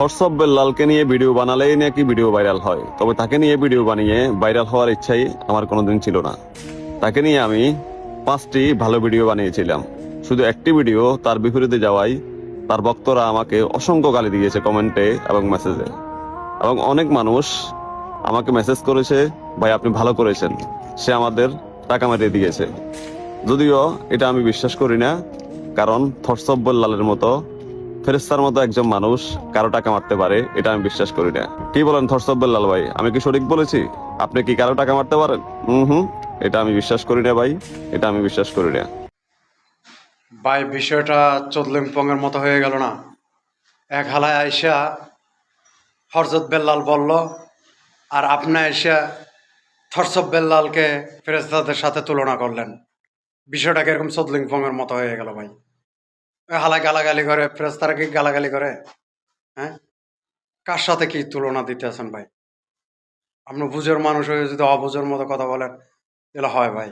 WhatsApp বেল্লালকে নিয়ে video বানালেই নাকি video viral হয়, তবে তাকে নিয়ে ভিডিও বানিয়ে ভাইরাল হওয়ার ইচ্ছাই আমার কোনোদিন ছিল না। তাকে নিয়ে আমি 5টি ভালো ভিডিও বানিয়েছিলাম। শুধু একটি ভিডিও তার বিপরীতে যাওয়ায় তার ভক্তরা আমাকে অসংখ্য গালি দিয়েছে কমেন্টে এবং মেসেজে। এবং অনেক মানুষ আমাকে মেসেজ করেছে, ভাই আপনি ভালো করেছেন, সে আমাদের টাকা মেরে দিয়েছে। যদিও এটা আমি বিশ্বাস করি না, কারণ থটস অফ বেল্লালের মতো ফেরেস্তার মতো একজন মানুষ কারো টাকা মারতে পারে এটা আমি বিশ্বাস করি না। কি বলেন থটস অফ বেল্লাল ভাই, আমি কি সঠিক বলেছি? আপনি কি কারো টাকা মারতে পারেন? হুম, এটা আমি বিশ্বাস করি না ভাই, এটা আমি বিশ্বাস করি না। ভাই বিষয়টা চদলিম্পংয়ের মতো হয়ে গেল না? এক হালায় আইসা হরজত বেল্লাল বলল, আর আপনি আইসা থরসব বেল্লালকে ফেরেস্তাদের সাথে তুলনা করলেন। বিষয়টা কিরকম চদলিম্পংয়ের মতো হয়ে গেল ভাই। ওই হালায় গালাগালি করে, ফেরেস্তারা কি গালাগালি করে? হ্যাঁ, কার সাথে কি তুলনা দিতে আছেন ভাই? আপনি বুঝের মানুষ হয়ে যদি অবুঝের মতো কথা বলেন, এগুলো হয় ভাই।